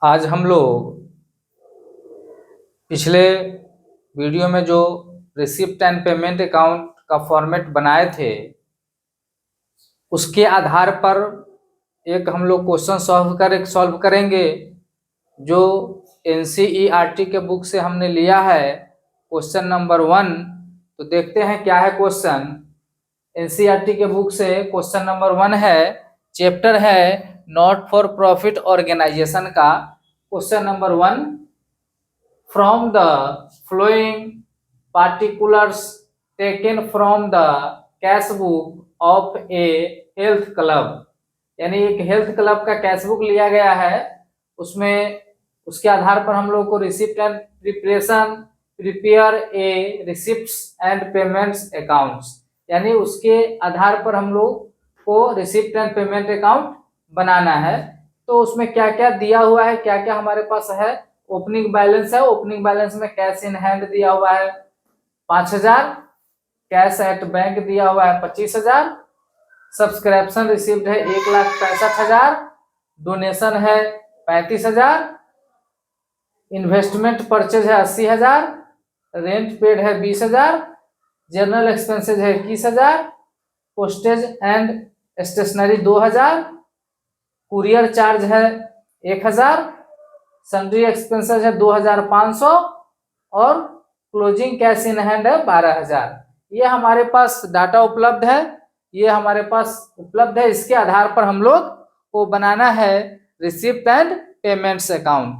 आज हम लोग पिछले वीडियो में जो रिसिप्ट एंड पेमेंट अकाउंट का फॉर्मेट बनाए थे उसके आधार पर एक हम लोग क्वेश्चन सॉल्व करेंगे जो एनसीईआरटी के बुक से हमने लिया है। क्वेश्चन नंबर 1, तो देखते हैं क्या है क्वेश्चन। एनसीईआरटी के बुक से क्वेश्चन नंबर 1 है, चैप्टर है नॉट फॉर प्रॉफिट ऑर्गेनाइजेशन का। Question number 1, from the flowing particulars taken from the cash book of A health club, यानी एक हेल्थ क्लब का कैश बुक लिया गया है, उसमें उसके आधार पर हम लोग को receipt and prepare a receipts and payments accounts, यानी उसके आधार पर हम लोग को रिसिप्ट एंड पेमेंट अकाउंट बनाना है। तो उसमें क्या क्या दिया हुआ है, क्या क्या हमारे पास है। ओपनिंग बैलेंस है, ओपनिंग बैलेंस में कैश इन हैंड दिया हुआ है 5000, कैश एट बैंक दिया हुआ है 25,000, सब्सक्रिप्शन रिसीव्ड है 1,65,000, डोनेशन है 35,000, इन्वेस्टमेंट परचेज है 80,000, रेंट पेड है 20,000, जनरल एक्सपेंसेज है 21,000, postage and stationery 2,000, courier charge है 1,000, सन्ड्री एक्सपेंसेज है 2,500 और क्लोजिंग कैश इन हैंड है 12,000। ये हमारे पास डाटा उपलब्ध है, ये हमारे पास उपलब्ध है। इसके आधार पर हम लोग को बनाना है रिसिप्ट एंड पेमेंट्स अकाउंट।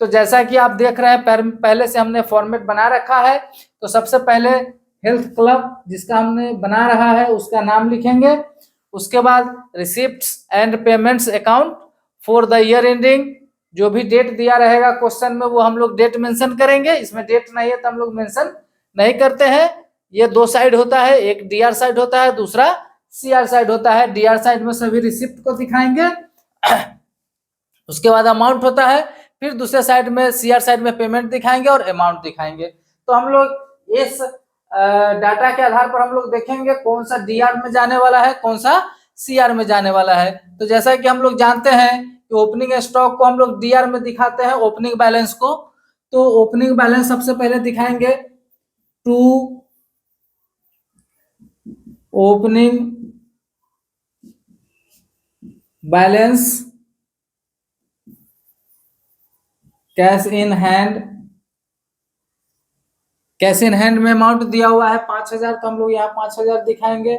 तो जैसा कि आप देख रहे हैं पहले से हमने फॉर्मेट बना रखा है। तो सबसे पहले हेल्थ क्लब जिसका हमने बना रहा है उसका नाम लिखेंगे, उसके बाद receipts and payments account for the year ending, जो भी डेट दिया रहेगा क्वेश्चन में वो हम लोग डेट मेंशन करेंगे। इसमें डेट नहीं है तो हम लोग मेंशन नहीं करते हैं। ये दो साइड होता है, एक डीआर साइड होता है, दूसरा सीआर साइड होता है। डीआर साइड में सभी रिसिप्ट को दिखाएंगे, उसके बाद अमाउंट होता है, फिर दूसरे साइड में सीआर साइड में पेमेंट दिखाएंगे और अमाउंट दिखाएंगे। तो हम लोग इस डाटा के आधार पर हम लोग देखेंगे कौन सा डीआर में जाने वाला है, कौन सा सीआर में जाने वाला है। तो जैसा कि हम लोग जानते हैं कि ओपनिंग स्टॉक को हम लोग डीआर में दिखाते हैं, ओपनिंग बैलेंस को। तो ओपनिंग बैलेंस सबसे पहले दिखाएंगे to opening balance cash in hand. Cash in hand में अमाउंट दिया हुआ है 5,000, तो हम लोग यहाँ 5,000 दिखाएंगे।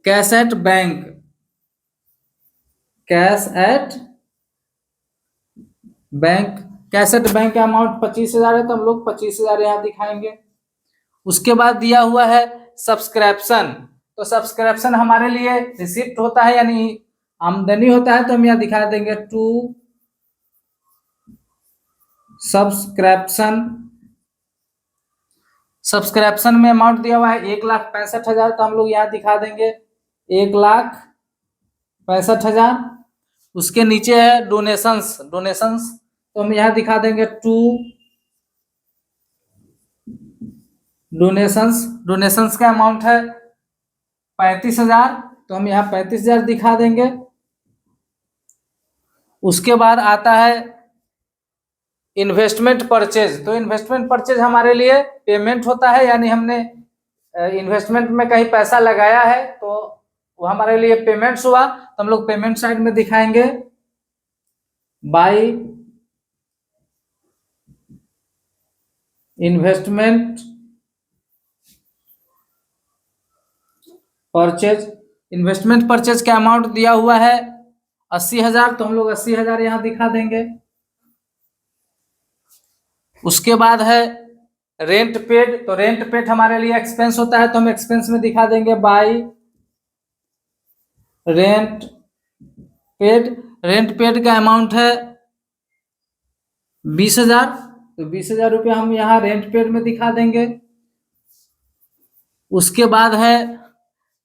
Cash at bank, cash at bank, cash at bank का अमाउंट 25,000 है, तो हम लोग 25,000 यहाँ दिखाएंगे। उसके बाद दिया हुआ है सब्सक्रिप्शन, तो सब्सक्रिप्शन हमारे लिए रिसिप्ट होता है, यानी आमदनी होता है, तो हम यहाँ दिखा देंगे टू सब्सक्रिप्शन। सब्सक्रिप्शन में अमाउंट दिया हुआ है 1,65,000, तो हम लोग यहाँ दिखा देंगे 1,65,000। उसके नीचे है डोनेशंस, डोनेशंस तो हम यहाँ दिखा देंगे टू डोनेशंस। डोनेशंस का अमाउंट है 35,000, तो हम यहाँ 35,000 दिखा देंगे। उसके बाद आता है इन्वेस्टमेंट परचेज, तो इन्वेस्टमेंट परचेज हमारे लिए पेमेंट होता है, यानी हमने इन्वेस्टमेंट में कहीं पैसा लगाया है तो वो हमारे लिए पेमेंट्स हुआ, तो हम लोग पेमेंट साइड में दिखाएंगे by investment purchase. Investment purchase का अमाउंट दिया हुआ है 80,000, तो हम लोग 80,000 यहाँ दिखा देंगे। उसके बाद है रेंट पेड, तो रेंट पेड हमारे लिए एक्सपेंस होता है, तो हम एक्सपेंस में दिखा देंगे bye rent paid. Rent paid का अमाउंट है 20,000, तो 20,000 रुपया हम यहाँ रेंट पेड में दिखा देंगे। उसके बाद है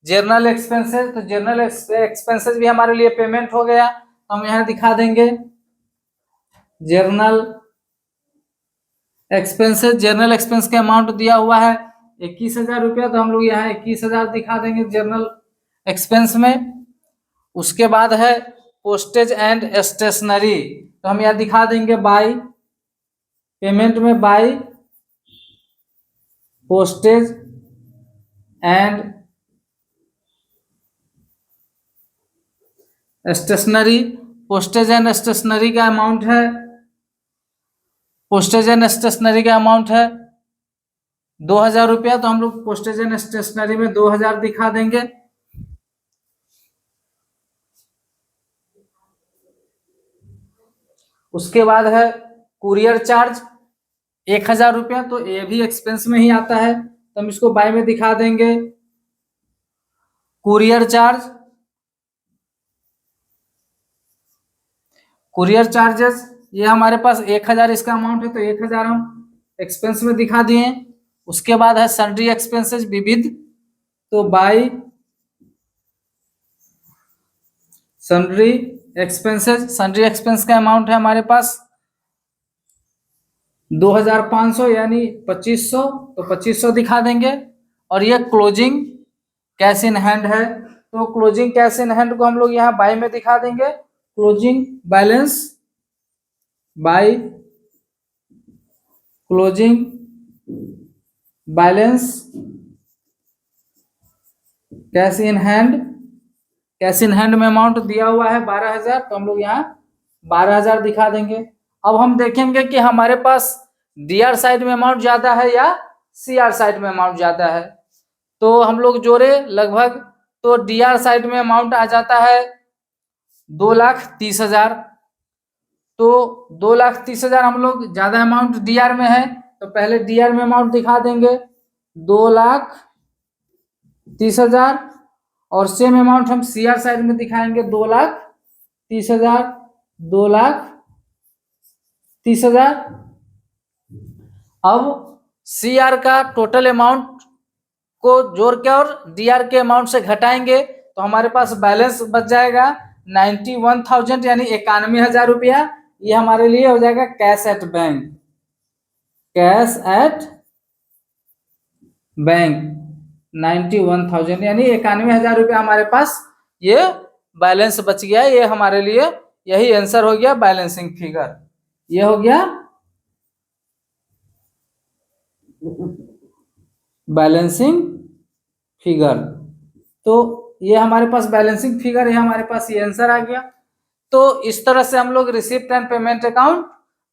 जर्नल एक्सपेंसेस, तो जर्नल एक्सपेंसेस भी हमारे लिए पेमेंट हो गया, तो हम यहाँ दिखा देंगे जर्नल एक्सपेंसेस। जर्नल एक्सपेंस का अमाउंट दिया हुआ है 21,000 रुपया, तो हम लोग यहाँ 21,000 दिखा देंगे जर्नल एक्सपेंस में। उसके बाद है पोस्टेज एंड स्टेशनरी, तो हम यहाँ दिखा देंगे बाय पेमेंट में by postage and stationery. Postage and stationery का अमाउंट है, पोस्टेज एंड स्टेशनरी का अमाउंट है 2000 रुपया। तो हम लोग पोस्टेज एंड स्टेशनरी में 2000 दिखा देंगे। उसके बाद है कुरियर चार्ज 1000 रुपया, तो ये भी एक्सपेंस में ही आता है, तो हम इसको बाय में दिखा देंगे। कुरियर चार्ज, कुरियर चार्जेस ये हमारे पास 1000 इसका अमाउंट है, तो 1000 हम एक्सपेंस में दिखा दिए। उसके बाद है सन्ड्री एक्सपेंसेस विविध, तो bye sundry expenses, sundry expense का अमाउंट है हमारे पास 2500 यानी 2500, तो 2500 दिखा देंगे। और ये क्लोजिंग कैश इन हैंड है, तो क्लोजिंग कैश इन हैंड को हम लोग यहाँ बाय में दिखा देंगे। Closing balance by closing balance cash in hand, cash in hand में अमाउंट दिया हुआ है 12000, तो हम लोग यहाँ 12000 दिखा देंगे। अब हम देखेंगे कि हमारे पास डीआर साइड में अमाउंट ज्यादा है या सीआर साइड में अमाउंट ज्यादा है। तो हम लोग जोड़े लगभग, तो डीआर साइड में अमाउंट आ जाता है 2,30,000, तो 2,30,000 हम लोग ज्यादा अमाउंट डीआर में है, तो पहले डीआर में अमाउंट दिखा देंगे 2,30,000, और सेम अमाउंट हम सीआर साइड में दिखाएंगे 2,30,000, 2,30,000। अब सीआर का टोटल अमाउंट को जोड़ के और डीआर के अमाउंट से घटाएंगे, तो हमारे पास बैलेंस बच जाएगा 91,000 यानी 91,000 रुपया। ये हमारे लिए हो जाएगा cash at bank, cash at bank 91,000 यानी 91,000 रुपया हमारे पास ये बैलेंस बच गया। ये हमारे लिए यही आंसर हो गया बैलेंसिंग फिगर, ये हो गया बैलेंसिंग फिगर। तो ये हमारे पास बैलेंसिंग फिगर है, हमारे पास ये आंसर आ गया। तो इस तरह से हम लोग रिसिप्ट एंड पेमेंट अकाउंट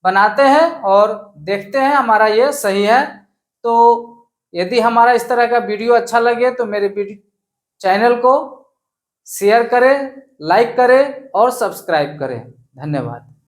बनाते हैं और देखते हैं हमारा ये सही है। तो यदि हमारा इस तरह का वीडियो अच्छा लगे तो मेरे चैनल को शेयर करें, लाइक करें और सब्सक्राइब करें। धन्यवाद।